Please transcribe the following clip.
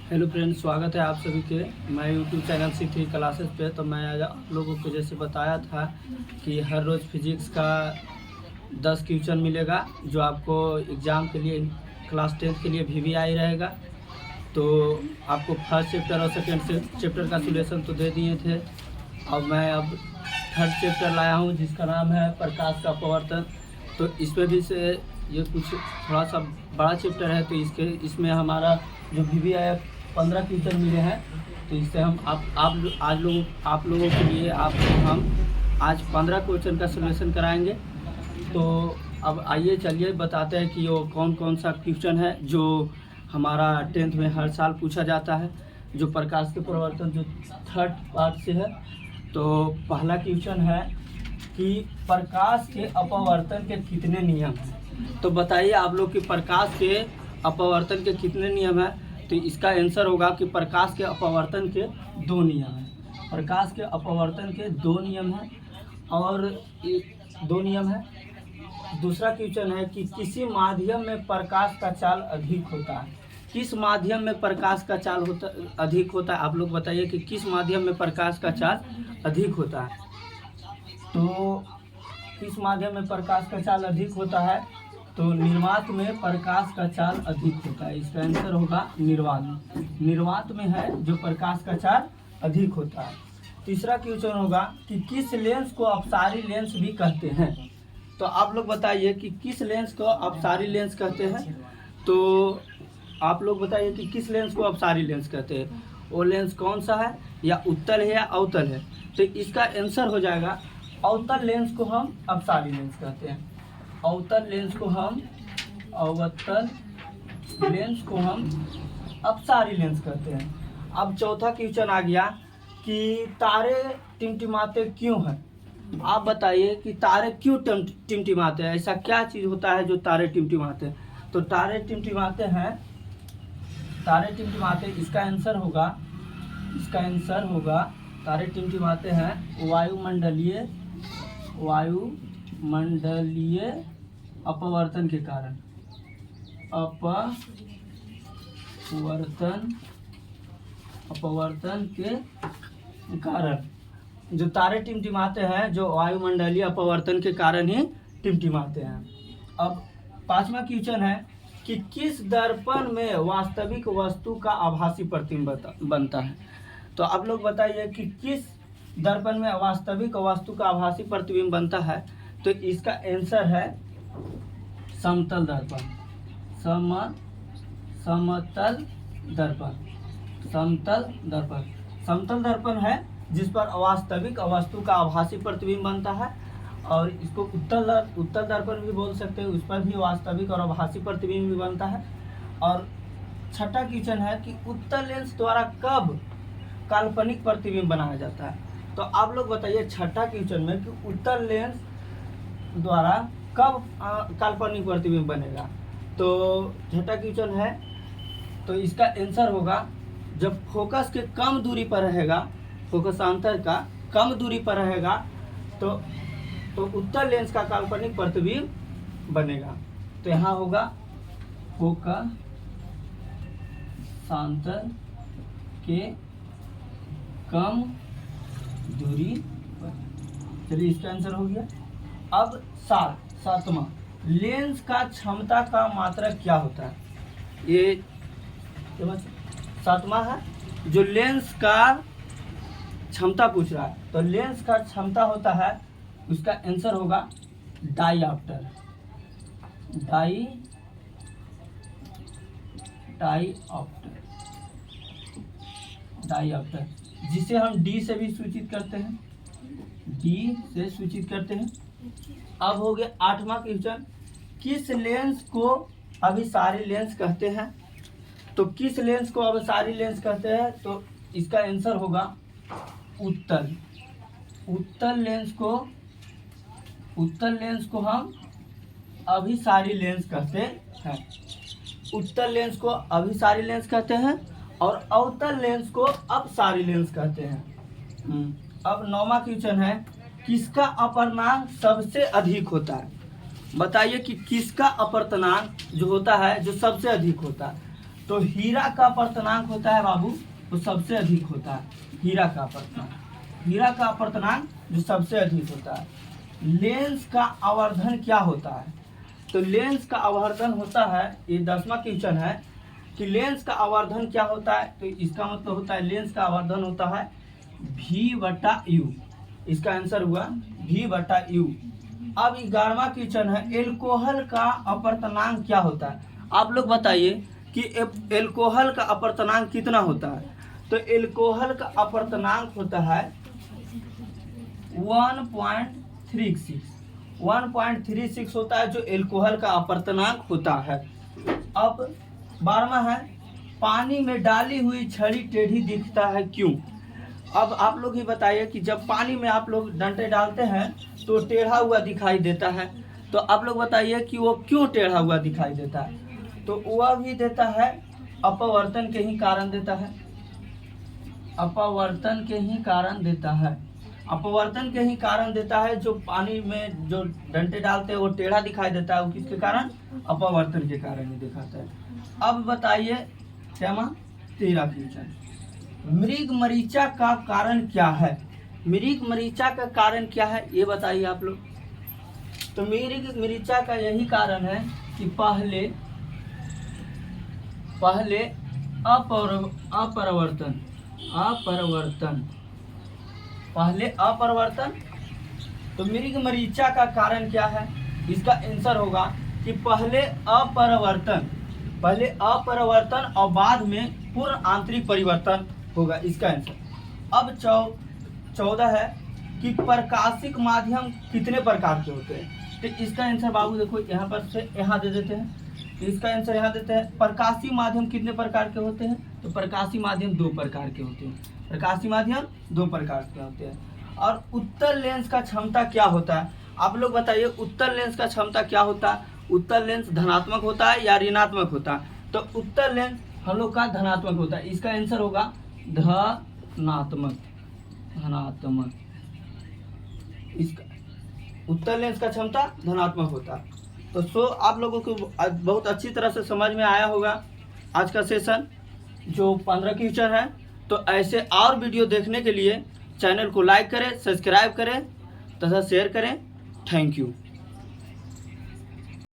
Hello friends, स्वागत है आप सभी के मैं यूट्यूब चैनल C3 क्लासेस पे। तो मैं आज आप लोगों को जैसे बताया था कि हर रोज़ फिजिक्स का 10 क्वेश्चन मिलेगा जो आपको एग्ज़ाम के लिए क्लास 10 के लिए VVI रहेगा। तो आपको फर्स्ट चैप्टर और सेकेंड चैप्टर का सॉल्यूशन तो दे दिए थे। अब मैं थर्ड चैप्टर लाया हूँ जिसका नाम है प्रकाश का अपवर्तन। तो इसमें भी से ये कुछ थोड़ा सा बड़ा चैप्टर है, तो इसमें हमारा जो VVI 15 क्वेश्चन मिले हैं। तो इससे हम आप लोगों के लिए आपको हम आज 15 क्वेश्चन का सॉल्यूशन कराएंगे। तो अब आइए चलिए बताते हैं कि वो कौन कौन सा क्वेश्चन है जो हमारा 10th में हर साल पूछा जाता है, जो प्रकाश के प्रवर्तन जो थर्ड पार्ट से है। तो पहला क्वेश्चन है कि प्रकाश के अपवर्तन के कितने नियम हैं। तो बताइए आप लोग कि प्रकाश के अपवर्तन के कितने नियम हैं। तो इसका आंसर होगा कि प्रकाश के अपवर्तन के 2 नियम हैं। प्रकाश के अपवर्तन के 2 नियम हैं और 2 नियम हैं। दूसरा क्वेश्चन है कि किसी माध्यम में प्रकाश का चाल अधिक होता है। किस माध्यम में प्रकाश का चाल अधिक होता है, आप लोग बताइए कि किस माध्यम में प्रकाश का चाल अधिक होता है। तो किस माध्यम में प्रकाश का चाल अधिक होता है, तो निर्वात में प्रकाश का चाल अधिक होता है। इसका आंसर होगा निर्वात। निर्वात में है जो प्रकाश का चाल अधिक होता है। तीसरा क्वेश्चन होगा कि किस लेंस को अपसारी लेंस भी कहते हैं। तो आप लोग बताइए कि किस लेंस को अपसारी लेंस कहते हैं। तो आप लोग बताइए कि किस लेंस को अपसारी लेंस कहते हैं। वो लेंस कौन सा है, या उत्तल है या अवतल है। तो इसका आंसर हो जाएगा अवतल लेंस को हम अपसारी लेंस कहते हैं। अवतल लेंस को हम अपसारी लेंस कहते हैं। अब चौथा क्वेश्चन आ गया कि तारे टिमटिमाते क्यों हैं। आप बताइए कि तारे क्यों टिमटिमाते हैं, ऐसा क्या चीज़ होता है जो तारे टिमटिमाते हैं। तो तारे टिमटिमाते हैं, इसका आंसर होगा तारे टिमटिमाते हैं वायुमंडलीय अपवर्तन के कारण। अपवर्तन के कारण जो तारे टिमटिमाते हैं, जो वायुमंडलीय अपवर्तन के कारण ही टिमटिमाते हैं। अब पांचवा क्वेश्चन है कि किस दर्पण में वास्तविक वस्तु का आभासी प्रतिबिंब बनता है। तो आप लोग बताइए कि किस दर्पण में वास्तविक वस्तु का आभासी प्रतिबिंब बनता है। तो इसका आंसर है समतल दर्पण। समतल दर्पण है जिस पर वास्तविक वस्तु का आभासी प्रतिबिंब बनता है, और इसको उत्तल दर्पण भी बोल सकते हैं। उस पर भी वास्तविक और आभासी प्रतिबिंब भी बनता है। और छठा क्वेश्चन है कि उत्तल लेंस द्वारा कब काल्पनिक प्रतिबिंब बनाया जाता है। तो आप लोग बताइए छठा क्वेश्चन में कि उत्तल लेंस द्वारा कब काल्पनिक प्रतिबिंब बनेगा। तो छठा क्वेश्चन है, तो इसका आंसर होगा जब फोकस के कम दूरी पर रहेगा, फोकसांतर का कम दूरी पर रहेगा, तो उत्तल लेंस का काल्पनिक प्रतिबिंब बनेगा। तो यहाँ होगा फोकसांतर के कम दूरी पर। चलिए इसका आंसर हो गया। अब सातवां, लेंस का क्षमता का मात्रक क्या होता है। ये सातवां है जो लेंस का क्षमता पूछ रहा है। तो लेंस का क्षमता होता है, उसका आंसर होगा डाईऑप्टर, जिसे हम डी से भी सूचित करते हैं। अब हो गया आठवां क्वेश्चन, किस लेंस को अभिसारी लेंस कहते हैं। तो किस लेंस को अभिसारी लेंस कहते हैं, तो इसका आंसर होगा उत्तल लेंस को हम अभिसारी लेंस कहते हैं। उत्तल लेंस को अभिसारी लेंस कहते हैं और अवतल लेंस को अपसारी लेंस कहते हैं। अब नौवां क्वेश्चन है, किसका अपर्णांक सबसे अधिक होता है। बताइए कि किसका अपवर्तनांक जो होता है जो सबसे अधिक होता है। तो हीरा का अपर्तनांक होता है बाबू, वो सबसे अधिक होता है। हीरा का अपर्तनांक जो सबसे अधिक होता है। लेंस का आवर्धन क्या होता है? तो लेंस का आवर्धन होता है, ये 10वां क्वेश्चन है कि लेंस का आवर्धन क्या होता है। तो इसका मतलब होता है लेंस का आवर्धन होता है V/U। इसका आंसर हुआ V/U। अब 11वां क्वेश्चन है, एल्कोहल का अपर्तनांक क्या होता है? आप लोग बताइए कि एल्कोहल का अपर्तनांक कितना होता है। तो एल्कोहल का अपर्तनांक होता है 1.36 होता है, जो एल्कोहल का अपर्तनांक होता है। अब 12वां है, पानी में डाली हुई छड़ी टेढ़ी दिखता है क्यों? अब आप लोग ही बताइए कि जब पानी में आप लोग डंडे डालते हैं तो टेढ़ा हुआ दिखाई देता है। तो आप लोग बताइए कि वो क्यों टेढ़ा हुआ दिखाई देता है। तो वह भी देता है अपवर्तन के ही कारण देता है। अपवर्तन के ही कारण देता है। अपवर्तन के ही कारण देता है। जो पानी में जो डंडे डालते हैं वो टेढ़ा दिखाई देता है, वो किसके कारण? अपवर्तन के कारण ही दिखाता है। अब बताइए 13वां क्वेश्चन, मृग मरीचा का कारण क्या है? मृग मरीचा का कारण क्या है ये बताइए आप लोग। तो मृग मरीचा का यही कारण है कि पहले अपरिवर्तन। तो मृग मरीचा का कारण क्या है? इसका आंसर होगा कि पहले अपरिवर्तन और बाद में पूर्ण आंतरिक परिवर्तन होगा, इसका आंसर। अब 14 है कि प्रकाशिक माध्यम कितने प्रकार के होते हैं। तो इसका आंसर बाबू देखो यहाँ पर से यहाँ दे देते हैं। तो इसका आंसर यहाँ देते हैं, प्रकाशीय माध्यम कितने प्रकार के होते हैं। तो प्रकाशीय माध्यम 2 प्रकार के होते हैं। प्रकाशीय माध्यम 2 प्रकार के होते हैं। और उत्तल लेंस का क्षमता क्या होता है? आप लोग बताइए उत्तल लेंस का क्षमता क्या होता है। उत्तल लेंस धनात्मक होता है या ऋणात्मक होता है? तो उत्तल लेंस हम लोग का धनात्मक होता है। इसका आंसर होगा धनात्मक। इसका उत्तल लेंस का क्षमता धनात्मक होता है। तो आप लोगों को बहुत अच्छी तरह से समझ में आया होगा आज का सेशन जो 15 क्वेश्चन है। तो ऐसे और वीडियो देखने के लिए चैनल को लाइक करें, सब्सक्राइब करें तथा शेयर करें। Thank you.